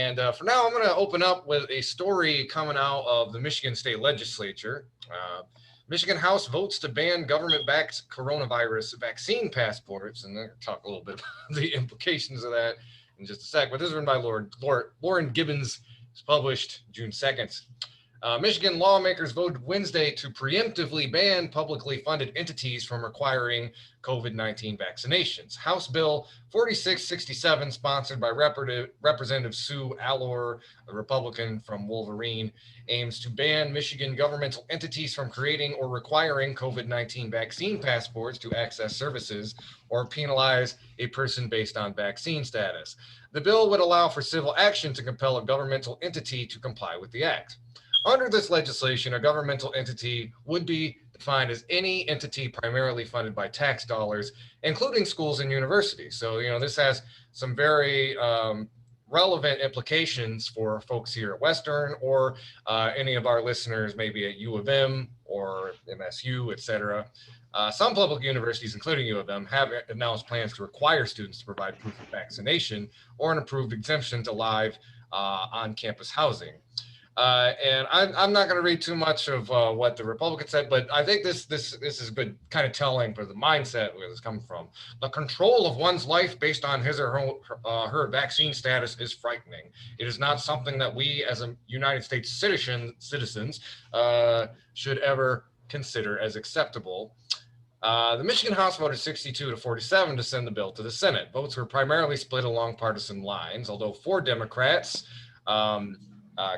And for now, I'm going to open up with a story coming out of the Michigan State Legislature. Michigan House votes to ban government-backed coronavirus vaccine passports, and I'll talk a little bit about the implications of that in just a sec. But this is written by Lauren Gibbons. It's published June 2nd. Michigan lawmakers voted Wednesday to preemptively ban publicly funded entities from requiring COVID-19 vaccinations. House Bill 4667, sponsored by Representative Sue Allor, a Republican from Wolverine, aims to ban Michigan governmental entities from creating or requiring COVID-19 vaccine passports to access services or penalize a person based on vaccine status. The bill would allow for civil action to compel a governmental entity to comply with the act. Under this legislation, a governmental entity would be defined as any entity primarily funded by tax dollars, including schools and universities. So, this has some very relevant implications for folks here at Western or any of our listeners, maybe at U of M or MSU, et cetera. Some public universities, including U of M, have announced plans to require students to provide proof of vaccination or an approved exemption to live on-campus housing. And I'm not going to read too much of what the Republicans said, but I think this is good, kind of telling for the mindset where this comes from. The control of one's life based on his or her vaccine status is frightening. It is not something that we as a United States citizens should ever consider as acceptable. The Michigan House voted 62-47 to send the bill to the Senate. Votes were primarily split along partisan lines, although 4 Democrats,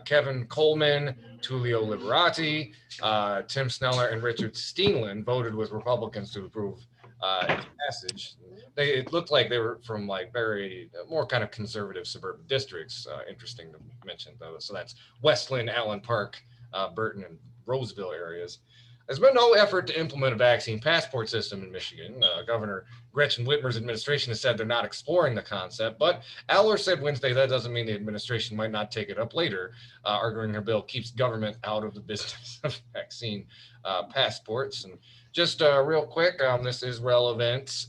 Kevin Coleman, Tullio Liberati, Tim Sneller, and Richard Steenland voted with Republicans to approve its passage. It looked like they were from very more kind of conservative suburban districts. Interesting to mention, though. So that's Westland, Allen Park, Burton, and Roseville areas. There's been no effort to implement a vaccine passport system in Michigan. Governor Gretchen Whitmer's administration has said they're not exploring the concept, but Allor said Wednesday that doesn't mean the administration might not take it up later, arguing her bill keeps government out of the business of vaccine passports. And just real quick, this is relevant.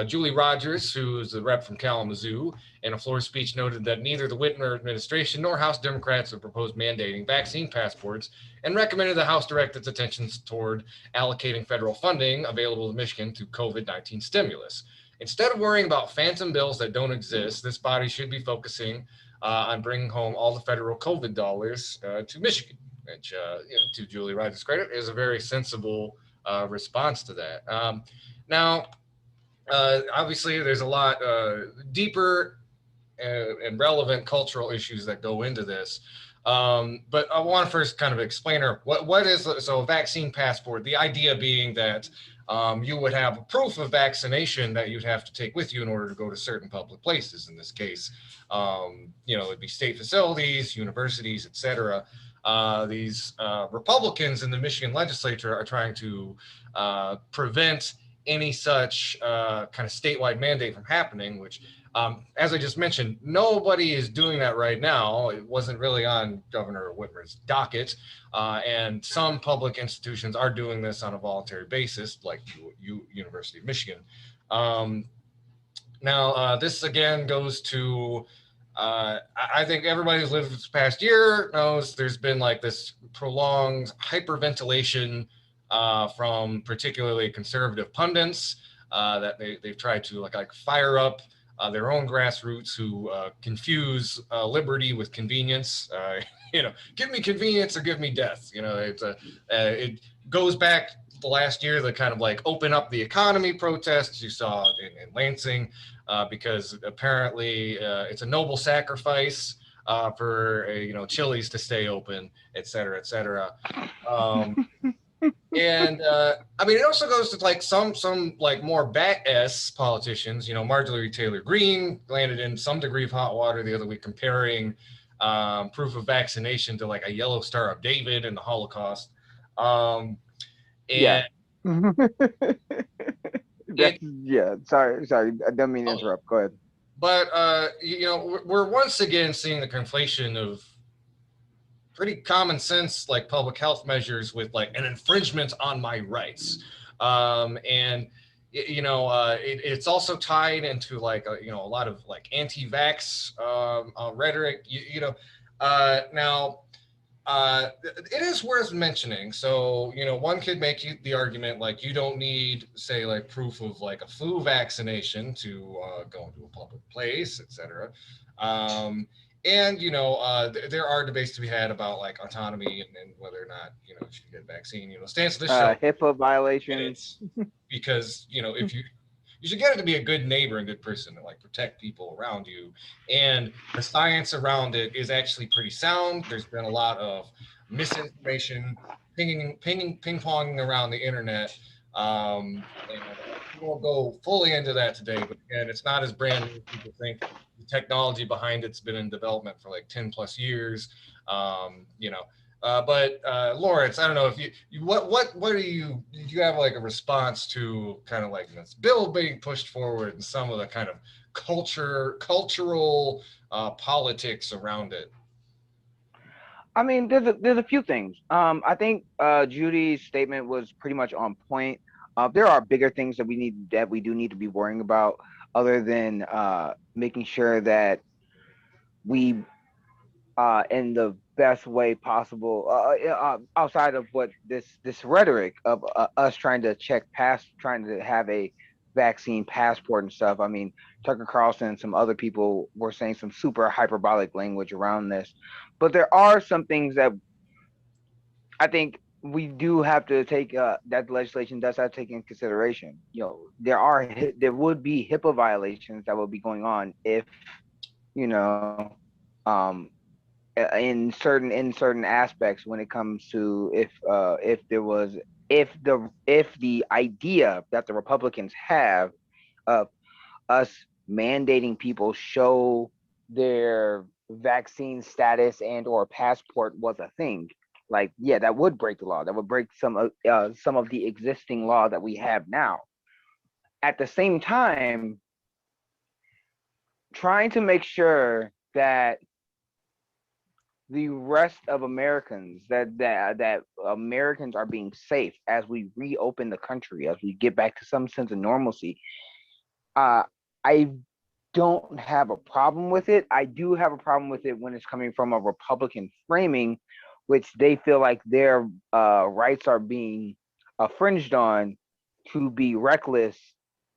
Julie Rogers, who's the rep from Kalamazoo, in a floor speech noted that neither the Whitmer administration nor House Democrats have proposed mandating vaccine passports and recommended the House direct its attention toward allocating federal funding available to Michigan to COVID-19 stimulus. Instead of worrying about phantom bills that don't exist, this body should be focusing on bringing home all the federal COVID dollars to Michigan, which, to Julie Rogers' credit, is a very sensible response to that. Now, obviously, there's a lot deeper and relevant cultural issues that go into this. But I want to first kind of explain what is a vaccine passport, the idea being that you would have a proof of vaccination that you'd have to take with you in order to go to certain public places. In this case, it'd be state facilities, universities, et cetera. These Republicans in the Michigan legislature are trying to prevent any such kind of statewide mandate from happening, which, as I just mentioned, nobody is doing that right now. It wasn't really on Governor Whitmer's docket, and some public institutions are doing this on a voluntary basis, like University of Michigan. Now, this again goes to, I think everybody who's lived this past year knows there's been this prolonged hyperventilation from particularly conservative pundits that they've tried to fire up their own grassroots who confuse liberty with convenience. Give me convenience or give me death. It goes back the last year, the kind of open up the economy protests you saw in Lansing, because apparently it's a noble sacrifice for Chili's to stay open, et cetera, et cetera. And it also goes to some more bat-ass politicians. Marjorie Taylor Greene landed in some degree of hot water the other week comparing proof of vaccination to a yellow Star of David in the Holocaust. Yeah. Sorry. I don't mean to interrupt. Go ahead. But we're once again seeing the conflation of pretty common sense, public health measures with an infringement on my rights. And it's also tied into like a lot of like anti-vax rhetoric. Now it is worth mentioning. So, one could make the argument like you don't need, say, like proof of like a flu vaccination to go into a public place, etc. And there are debates to be had about like autonomy and whether or not you should get a vaccine. Stands to the show HIPAA violations. minutes because if you should get it to be a good neighbor and good person to like protect people around you. And the science around it is actually pretty sound. There's been a lot of misinformation ping-ponging around the internet. And we won't go fully into that today, but again, it's not as brand new as people think. The technology behind it's been in development for like 10 plus years. But Lawrence, I don't know if what do you have like a response to kind of like this bill being pushed forward and some of the kind of cultural politics around it? I mean, there's a few things. I think Judy's statement was pretty much on point. There are bigger things that we do need to be worrying about, other than making sure that we in the best way possible, outside of what this rhetoric of us trying to have a vaccine passport and stuff. I mean, Tucker Carlson and some other people were saying some super hyperbolic language around this, but there are some things that I think we do have to take, that the legislation does have to take in consideration. There would be HIPAA violations that would be going on if you know um in certain aspects, when it comes to if the idea that the Republicans have of us mandating people show their vaccine status and or passport was a thing. Like, yeah, that would break the law. That would break some of the existing law that we have now. At the same time, trying to make sure that the rest of Americans, that Americans are being safe as we reopen the country, as we get back to some sense of normalcy. I don't have a problem with it. I do have a problem with it when it's coming from a Republican framing, which they feel like their rights are being infringed on, to be reckless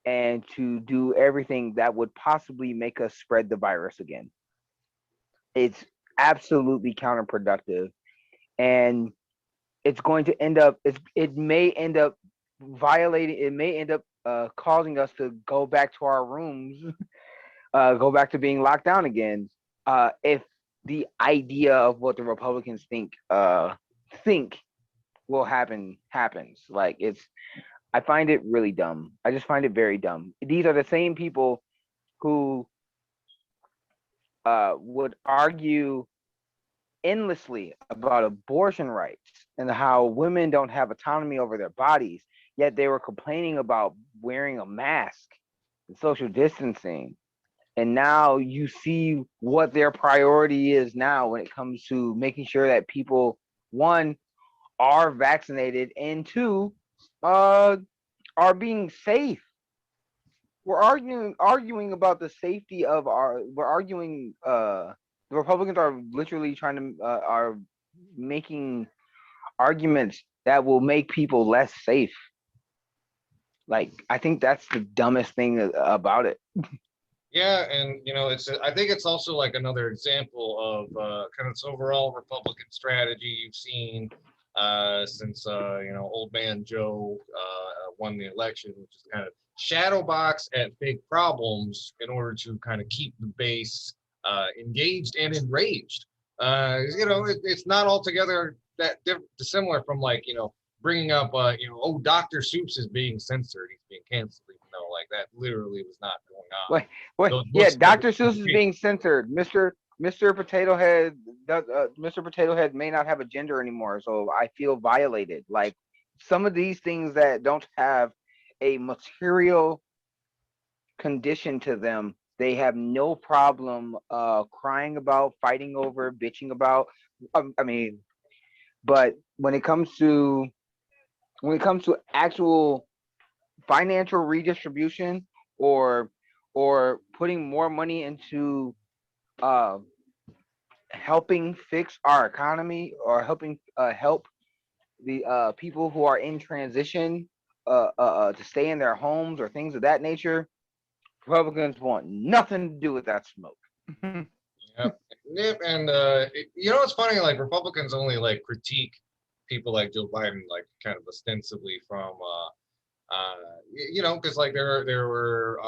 and to do everything that would possibly make us spread the virus again. It's absolutely counterproductive, and it's going to end up it may end up violating it may end up causing us to go back to our rooms, go back to being locked down again, if the idea of what the Republicans think will happens. Like, I find it really dumb. I just find it very dumb. These are the same people who would argue endlessly about abortion rights and how women don't have autonomy over their bodies, yet they were complaining about wearing a mask and social distancing. And now you see what their priority is now when it comes to making sure that people, one, are vaccinated, and two, are being safe. We're arguing about the safety of our. We're arguing. The Republicans are literally trying to are making arguments that will make people less safe. Like, I think that's the dumbest thing about it. Yeah, and I think it's also like another example of kind of this overall Republican strategy you've seen since old man Joe won the election, which is kind of shadow box at big problems in order to kind of keep the base engaged and enraged. It's not altogether that dissimilar from like bringing up Dr. Seuss is being censored, he's being canceled, even though like that literally was not going on. Wait, yeah, Dr. Seuss is being censored. Mr. Potato Head, Mr. Potato Head may not have a gender anymore, so I feel violated. Like, some of these things that don't have a material condition to them, they have no problem crying about, fighting over, bitching about. I mean, but when it comes to actual financial redistribution or putting more money into uh, helping fix our economy or helping help the people who are in transition to stay in their homes or things of that nature, Republicans want nothing to do with that smoke. Yep. Yep. And you know, it's funny. Like Republicans only like critique people like Joe Biden, like kind of ostensibly from, you know, because like there were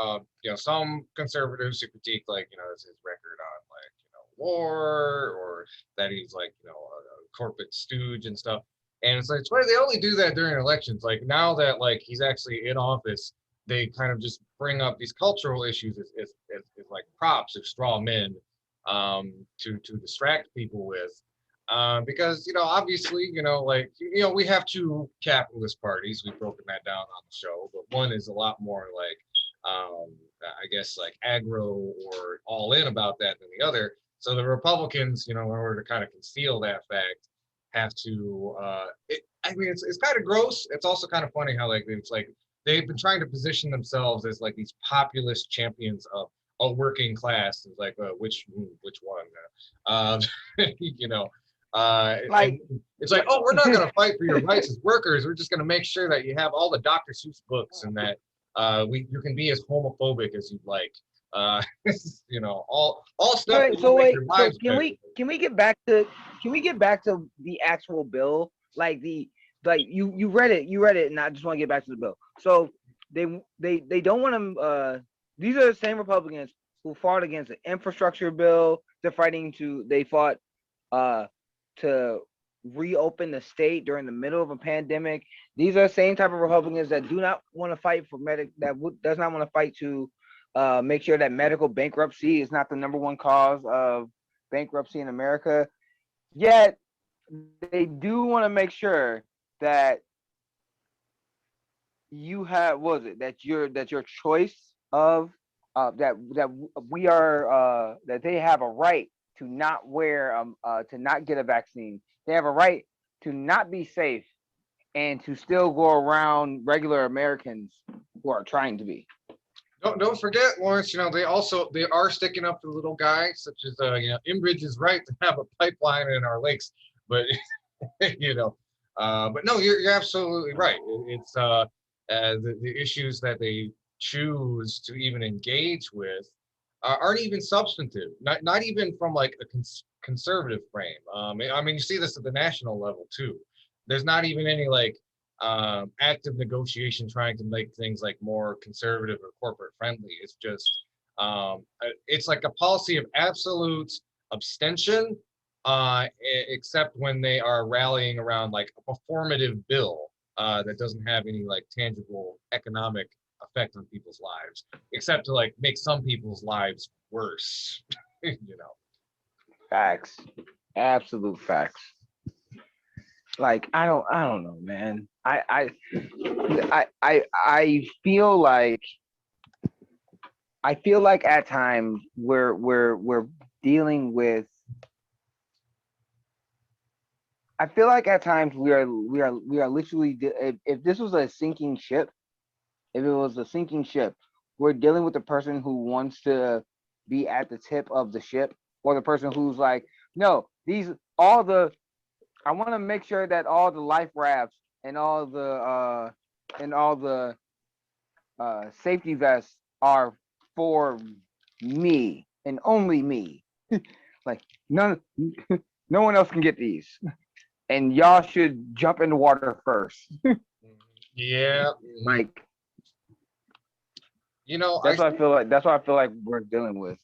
you know, some conservatives who critique like, you know, his record on like, you know, war, or that he's like, you know, a corporate stooge and stuff. And it's like, it's funny, they only do that during elections. Like now that like he's actually in office, they kind of just bring up these cultural issues as like props of straw men, to distract people with. Because, you know, obviously, you know, like, you know, we have two capitalist parties. We've broken that down on the show, but one is a lot more like, I guess, like aggro or all in about that than the other. So the Republicans, you know, in order to kind of conceal that fact, have to. I mean, it's kind of gross. It's also kind of funny how like it's like they've been trying to position themselves as like these populist champions of a working class. It's like which one? You know. Like, And it's like, oh, we're not going to fight for your rights as workers. We're just going to make sure that you have all the Dr. Seuss books and that you can be as homophobic as you'd like. You know, all stuff that will make your lives better. Can we get back to the actual bill? Like you read it, and I just want to get back to the bill. So they don't want to. These are the same Republicans who fought against the infrastructure bill. They fought to reopen the state during the middle of a pandemic. These are the same type of Republicans that do not want to fight for does not want to fight to make sure that medical bankruptcy is not the number one cause of bankruptcy in America. Yet they do want to make sure that you have that your choice of that we are that they have a right to not wear to not get a vaccine. They have a right to not be safe and to still go around regular Americans who are trying to be. Don't forget, Lawrence. You know, they are sticking up for the little guy, such as you know, Enbridge is right to have a pipeline in our lakes, but you know, but no, you're absolutely right. It's the issues that they choose to even engage with aren't even substantive, not even from like a conservative frame. I mean, you see this at the national level too. There's not even any like active negotiation trying to make things like more conservative or corporate friendly. It's just it's like a policy of absolute abstention, except when they are rallying around like a performative bill that doesn't have any like tangible economic effect on people's lives, except to like make some people's lives worse. You know. Facts, absolute facts. Like I don't know, man. I feel like at times we're dealing with. I feel like at times we are literally, if this was a sinking ship, if it was a sinking ship, we're dealing with the person who wants to be at the tip of the ship, or the person who's like, no, I want to make sure that all the life rafts and all the safety vests are for me and only me. Like no one else can get these, and y'all should jump in the water first. Yeah. Like, you know, that's what I feel like we're dealing with.